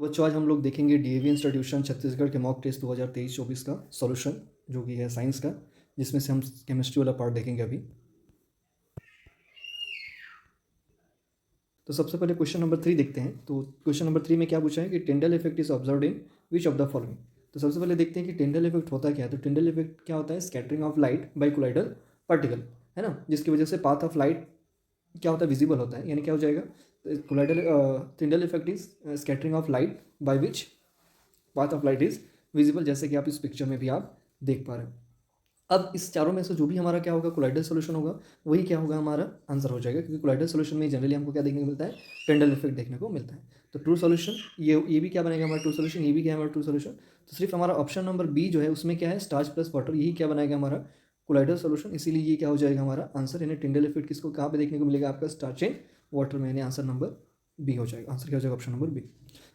बच्चों आज हम लोग देखेंगे डीएवी इंस्टीट्यूशन छत्तीसगढ़ के मॉक टेस्ट 2023-24 का सॉल्यूशन जो कि है साइंस का, जिसमें से हम केमिस्ट्री वाला पार्ट देखेंगे अभी। तो सबसे पहले क्वेश्चन नंबर 3 देखते हैं। तो क्वेश्चन नंबर 3 में क्या पूछा है कि Tyndall effect is observed in which of the following. तो सबसे पहले देखते हैं कि टिंडल इफेक्ट होता क्या है। तो टिंडल इफेक्ट क्या होता है, scattering of light by colloidal particle, है ना, जिसकी वजह से पाथ ऑफ लाइट क्या होता है, विजिबल होता है। यानी क्या हो जाएगा, colloidal Tyndall effect is scattering of light by which path of light is visible, जैसे कि आप इस पिक्चर में भी आप देख पा रहे हो। अब इस चारों में से जो भी हमारा क्या होगा, कोलाइडल सॉल्यूशन होगा, वही क्या होगा, हमारा आंसर हो जाएगा, क्योंकि कोलाइडल सॉल्यूशन में जनरली हमको क्या देखने को मिलता है, टिंडल इफेक्ट देखने को मिलता है। तो ट्रू सॉल्यूशन ये भी क्या बनेगा हमारा ट्रू सॉल्यूशन, ये भी क्या है हमारा ट्रू सॉल्यूशन। तो सिर्फ हमारा ऑप्शन नंबर बी जो है उसमें क्या है, स्टार्च प्लस वाटर, यही क्या बनाएगा हमारा कोलाइडल सॉल्यूशन। इसीलिए ये क्या हो जाएगा हमारा आंसर। यानी टिंडल इफेक्ट किसको कहाँ पे देखने को मिलेगा, आपका स्टार्च एंड वाटर में, यानी आंसर नंबर बी हो जाएगा। आंसर क्या हो जाएगा, ऑप्शन नंबर बी।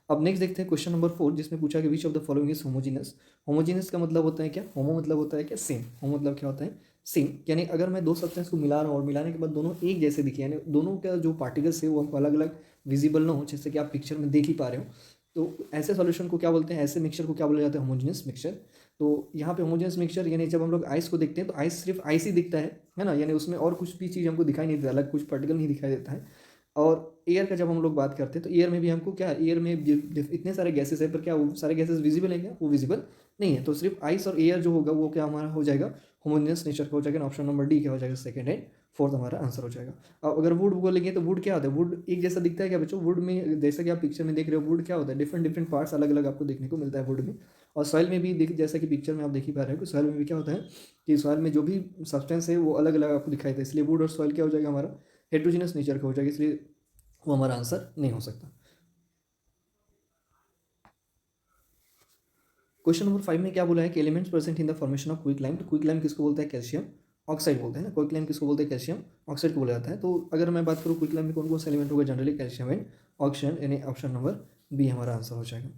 अब नेक्स्ट देखते हैं क्वेश्चन नंबर 4, जिसमें पूछा कि which of the following is homogeneous. Homogeneous का मतलब होता है क्या, होमो मतलब होता है क्या, सेम। होमो मतलब क्या होता है, सेम। यानी अगर मैं दो सब्सटेंस को मिला रहा हूँ और मिलाने के बाद दोनों एक जैसे दिखे, यानी दोनों का जो पार्टिकल्स है वो हमको अलग अलग विजिबल ना हो, जैसे कि आप पिक्चर में देख ही पा रहे हो, तो ऐसे सॉल्यूशन को क्या बोलते हैं, ऐसे मिक्सचर को क्या बोला जाता है, होमोजीनस मिक्सचर। तो यहाँ पे होमोजेनस मिक्सचर यानी जब हम लोग आइस को देखते हैं तो आइस सिर्फ आइस ही दिखता है ना, यानी उसमें और कुछ भी चीज़ हमको दिखाई नहीं देता, अलग कुछ पार्टिकल नहीं दिखाई देता है। और एयर का जब हम लोग बात करते हैं तो एयर में भी हमको क्या, एयर में इतने सारे गैसेस है, पर क्या वो सारे गैसेस विजिबल है क्या, वो विजिबल नहीं है। तो सिर्फ आइस और एयर जो होगा वो क्या हमारा हो जाएगा, होमोजेनस नेचर का हो जाएगा। ऑप्शन नंबर डी क्या हो जाएगा, सेकंड एंड फोर्थ हमारा आंसर हो जाएगा। अब अगर वुड बोलेंगे तो वुड क्या होता है, वुड एक जैसा दिखता है क्या बच्चों, वुड में जैसा कि आप पिक्चर में देख रहे हो, वुड क्या होता है, डिफरेंट डिफरेंट पार्ट्स अलग अलग आपको देखने को मिलता है वुड में। और सॉइल में भी जैसा कि पिक्चर में आप देख ही पा रहे हो कि सॉइल में भी क्या होता है कि सॉइल में जो भी सब्सटेंस है वो अलग अलग आपको दिखाई देता है। इसलिए वुड और सॉइल क्या हो जाएगा हमारा, हेट्रोजीनस नेचर का हो जाएगा, इसलिए वो हमारा आंसर नहीं हो सकता। क्वेश्चन नंबर 5 में क्या बोला है कि elements present in the formation of quick lime. तो क्विक लाइम किसको बोलता है, कैल्शियम ऑक्साइड बोलते हैं ना। क्विक लाइम किसको बोलते हैं, कैल्शियम ऑक्साइड को बोला जाता है। तो अगर मैं बात करूँ क्विक लाइम में कौन कौन सा एलिमेंट होगा, जनरली कैल्शियम एंड ऑक्सीजन, यानी ऑप्शन नंबर बी हमारा आंसर हो जाएगा।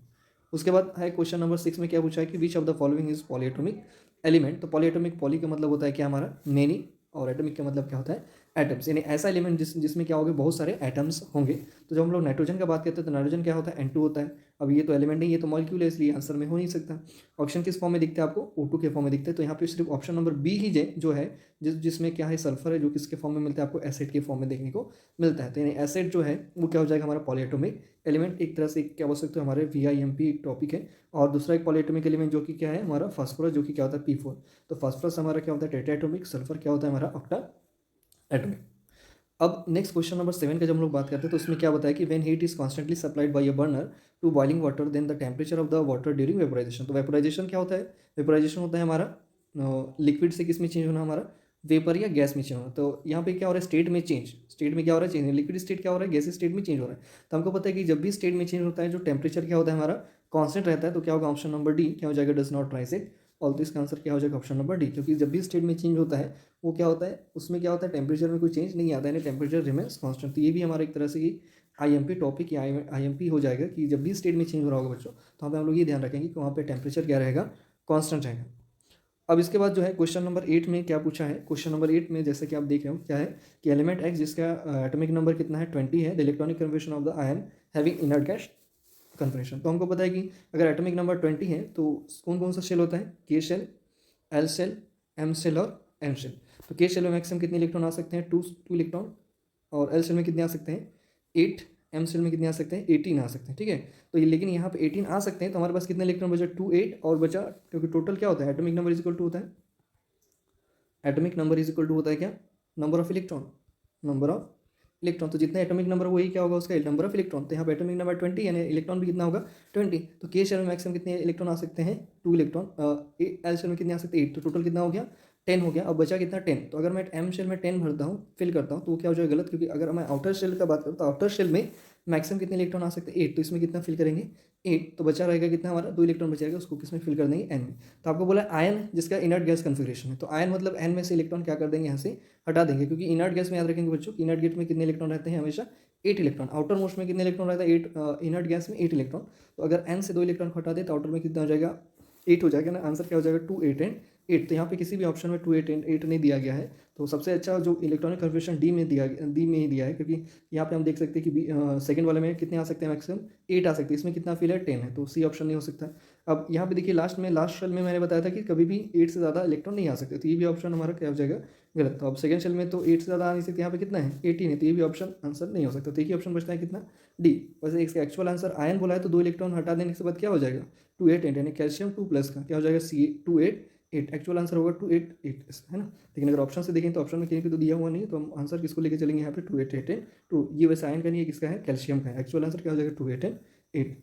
उसके बाद है क्वेश्चन नंबर 6 में क्या पूछा है कि which of the following is polyatomic element. तो पॉलीएटॉमिक, पॉली का मतलब होता है क्या हमारा मेनी, और एटॉमिक का मतलब क्या होता है एटम्स, यानी ऐसा एलिमेंट जिसमें क्या होगा, बहुत सारे एटम्स होंगे। तो जब हम लोग नाइट्रोजन का बात करते हैं तो नाइट्रोजन क्या होता है, N2 होता है। अब ये तो एलिमेंट नहीं, ये तो मॉलिक्यूल है, इसलिए आंसर में हो नहीं सकता। ऑप्शन किस फॉर्म में दिखता है आपको, O2 के फॉर्म में दिखता है। तो यहाँ पे सिर्फ ऑप्शन नंबर बी ही जो है, जिसमें क्या है सल्फर है, जो किसके फॉर्म में मिलता है आपको, एसिड के फॉर्म में देखने को मिलता है। तो यानी एसिड जो है वो क्या हो जाएगा हमारा पॉलीएटॉमिक एलिमेंट। एक तरह से क्या बोल सकते हो, हमारे VIMP एक टॉपिक है। और दूसरा एक पॉलीएटॉमिक एलिमेंट जो कि क्या है हमारा फास्फोरस, जो कि क्या होता है P4। तो फास्फोरस हमारा क्या होता है टेट्राएटॉमिक, सल्फर क्या होता है हमारा ऑक्टा एटॉमिक। अब नेक्स्ट क्वेश्चन नंबर 7 का जब हम लोग बात करते हैं तो उसमें क्या बताया कि when heat is constantly supplied by a burner to boiling water then the temperature of the water during vaporization. तो वेपोराइजेशन क्या होता है, वेपोराइजेशन होता है हमारा लिक्विड से किस में चेंज होना, हमारा वेपर या गैस में चेंज होना। तो यहाँ पे क्या हो रहा है, स्टेट में चेंज, स्टेट में क्या हो रहा है चेंज, लिक्विड स्टेट क्या हो रहा है, गैस स्टेट में चेंज हो रहा है। तो हमको पता है कि जब भी स्टेट में चेंज होता है जो टेम्परेचर क्या होता है हमारा कांस्टेंट रहता है। तो क्या होगा, ऑप्शन नंबर डी क्या हो जाएगा, डज नॉट राइज इट। और तो इसका आंसर क्या हो जाएगा, ऑप्शन नंबर डी, क्योंकि जब भी स्टेट में चेंज होता है वो क्या होता है, उसमें क्या होता है टेम्परेचर में कोई चेंज नहीं आता है, टेम्परेचर रिमेन्स कांस्टेंट। तो ये भी हमारा एक तरह से IMP टॉपिक या IMP हो जाएगा कि जब भी स्टेट में चेंज हो रहा होगा बच्चों, तो वहाँ पे हम लोग ये ध्यान रखेंगे कि वहाँ पे टेम्परेचर क्या रहेगा, कांस्टेंट रहेगा। अब इसके बाद जो है क्वेश्चन नंबर 8 में क्या पूछा है, क्वेश्चन नंबर 8 में जैसे कि आप देख रहे हो क्या है कि एलिमेंट एक्स जिसका एटॉमिक नंबर कितना है 20 है, the electronic confirmation of the ion having inert gas confirmation. तो हमको पता है कि अगर एटॉमिक नंबर 20 है तो कौन कौन सा शेल होता है, K shell, L shell, M shell और एन शेल। तो के शेल में मैक्सिमम कितने इलेक्ट्रॉन आ सकते हैं, टू इलेक्ट्रॉन। और एल शेल में कितने आ सकते हैं, 8। एम शेल में कितने आ सकते हैं, 18 आ सकते हैं, ठीक है। तो ये लेकिन यहाँ पे 18 आ सकते हैं, तो हमारे पास कितने इलेक्ट्रॉन बचा, 2 8 और बचा, क्योंकि टोटल क्या होता है atomic number is equal to होता है, atomic number is equal to होता है क्या, number of electron, number of electron. तो जितना एटॉमिक नंबर वही क्या होगा उसका नंबर ऑफ इलेक्ट्रॉन। तो यहाँ पे एटॉमिक नंबर 20 यानी इलेक्ट्रॉन भी कितना होगा 20। तो के शेल में मैक्सिमम कितने इलेक्ट्रॉन आ सकते हैं, 2 इलेक्ट्रॉन। एल शेल में कितने आ सकते हैं 8। तो टोटल कितना हो गया 10 हो गया। अब बचा कितना 10। तो अगर मैं एम शेल में 10 भरता हूँ फिल करता हूँ तो वो क्या हो जाएगा गलत, क्योंकि अगर मैं आउटर शेल का बात करूँ तो आउटर शेल में मैक्सिमम कितने इलेक्ट्रॉन आ सकते हैं 8। तो इसमें कितना फिल करेंगे 8। तो बचा रहेगा कितना हमारा 2 इलेक्ट्रॉन बचेगा, उसको किसमें फिल कर देंगे एन में। तो आपको बोला आयन जिसका इनर्ट गैस कन्फिग्रेशन है, तो आयन मतलब एन में से इलेक्ट्रॉन क्या कर देंगे यहाँ से हटा देंगे, क्योंकि इनर्ट गैस में याद रखेंगे बच्चों कि इनर्ट गैस में कितने इलेक्ट्रॉन रहते हैं हमेशा 8 इलेक्ट्रॉन। आउटर मोस्ट में कितने इलेक्ट्रॉन रहता है 8, इनर्ट गैस में 8 इलेक्ट्रॉन। तो अगर एन से 2 इलेक्ट्रॉन हटा दे तो आउटर में कितना हो जाएगा 8 हो जाएगा ना। आंसर क्या हो जाएगा 2 8 एंड 8, तो यहाँ पे किसी भी ऑप्शन में 2 8 8 नहीं दिया गया है। तो सबसे अच्छा जो इलेक्ट्रॉनिक कन्फिग्रेशन डी में ही दिया है, क्योंकि यहाँ पे हम देख सकते हैं कि सेकंड वाले में कितने आ सकते हैं, मैक्सिमम 8 आ सकते हैं। इसमें कितना फिल है, 10 है, तो सी ऑप्शन नहीं हो सकता। अब यहाँ पे देखिए लास्ट शेल में मैंने बताया था कि कभी भी 8 से ज़्यादा इलेक्ट्रॉन नहीं आ सकते, तो ये भी ऑप्शन हमारा क्या हो जाएगा, गलत। तो अब सेकंड शेल में तो 8 से ज़्यादा आ नहीं सकते, यहाँ पे कितना है 18 है, तो ये भी ऑप्शन आंसर नहीं हो सकता। तो एक ही ऑप्शन बचता है कितना, डी। वैसे इसका एक्चुअल आंसर आयन बोला है, तो 2 इलेक्ट्रॉन हटा देने के बाद क्या हो जाएगा 2 8 8, यानी कैल्शियम 2 प्लस का क्या हो जाएगा सी 2 8 8। एक्चुअल आंसर होगा 2 8 8, है ना। लेकिन अगर ऑप्शन से देखें तो ऑप्शन में कहीं पे तो दिया हुआ नहीं है, तो हम आंसर किसको लेके चलेंगे यहाँ पे 2 8 8 2। ये वैसे आयन का नहीं है, किसका है, कैल्शियम का है। एक्चुअल आंसर क्या हो जाएगा 2 8 8।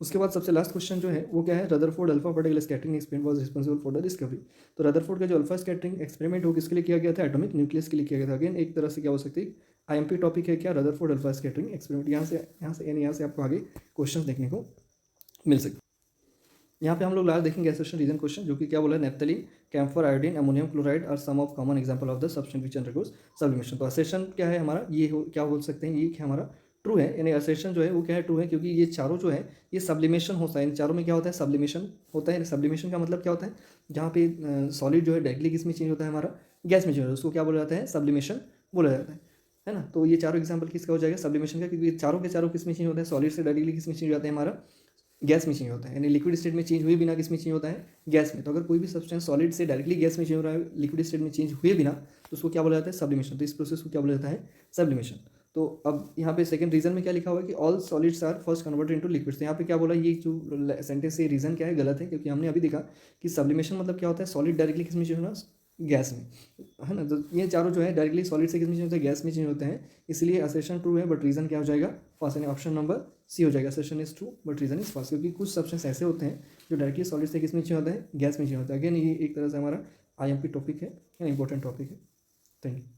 उसके बाद सबसे लास्ट क्वेश्चन जो है वो क्या है, Rutherford alpha particle scattering experiment was responsible for the discovery. तो रदरफोर्ड का जो अल्फा स्कैटरिंग एक्सपेरिमेंट वो किसके लिए किया गया था, एटॉमिक न्यूक्लियस के लिए किया गया था। अगेन एक तरह से क्या हो सकती है, आईएमपी टॉपिक है क्या, रदरफोर्ड अल्फा स्कैटरिंग एक्सपेरिमेंट। यहाँ से आपको आगे क्वेश्चन देखने को मिल सकते हैं। यहाँ पे हम लोग लास्ट देखेंगे एसेशन रीजन क्वेश्चन, जो कि क्या बोला है, naphthalene, camphor, iodine, ammonium chloride are some of common example of the substance which undergoes sublimation. तो एसेशन क्या है हमारा, क्या बोल सकते हैं, ये क्या हमारा ट्रू है, यानी एसेशन जो है वो क्या है, ट्रू है, क्योंकि ये चारों जो है ये सब्लिमेशन होता है। इन चारों में क्या होता है, सब्लिमेशन होता है। सब्लिमेशन का मतलब क्या होता है, जहाँ पे सॉलिड जो है डायरेक्टली किस में चेंज होता है, हमारा गैस में चेंज होता है, उसको क्या बोला जाता है, सब्लिमेशन बोला जाता है ना। तो ये चारों एग्जाम्पल किसका हो जाएगा, सब्लिमेशन का, क्योंकि चारों के चारों किस में चेंज होता है, सॉलिड से डायरेक्टली किस में चेंज होता है, हमारा गैस में चेंज होता है। यानी लिक्विड स्टेट में चेंज हुए बिना किस में चेंज होता है, गैस में। तो अगर कोई भी सब्सटेंस सॉलिड से डायरेक्टली गैस में चेंज हो रहा है, लिक्विड स्टेट में चेंज हुए बिना, तो उसको क्या बोला जाता है, सब्लिमेशन। तो इस प्रोसेस को क्या बोला जाता है, सब्लिमेशन। तो अब यहाँ पे सेकंड रीजन में क्या लिखा हुआ है कि all solids are first converted into liquids. तो यहाँ पे क्या बोला, ये जो सेंटेंस है रीजन क्या है, गलत है, क्योंकि हमने अभी देखा कि सब्लिमेशन मतलब क्या होता है, सॉलिड डायरेक्टली किस में चेंज होना, गैस में, है ना। तो ये चारों जो है डायरेक्टली सॉलिड से किस में चेंज होता है, गैस में चेंज होते हैं। इसलिए असर्शन ट्रू है, बट रीजन क्या हो जाएगा, फॉल्स, यानी ऑप्शन नंबर सी हो जाएगा। Assertion is true but reason is false, क्योंकि कुछ सब्सटेंस ऐसे होते हैं जो डायरेक्टली सॉलिड से किस में चेंज होता है, गैस में चेंज होता है। अगेन ये एक तरह से हमारा आईएमपी टॉपिक है, इंपॉर्टेंट टॉपिक है। Thank you.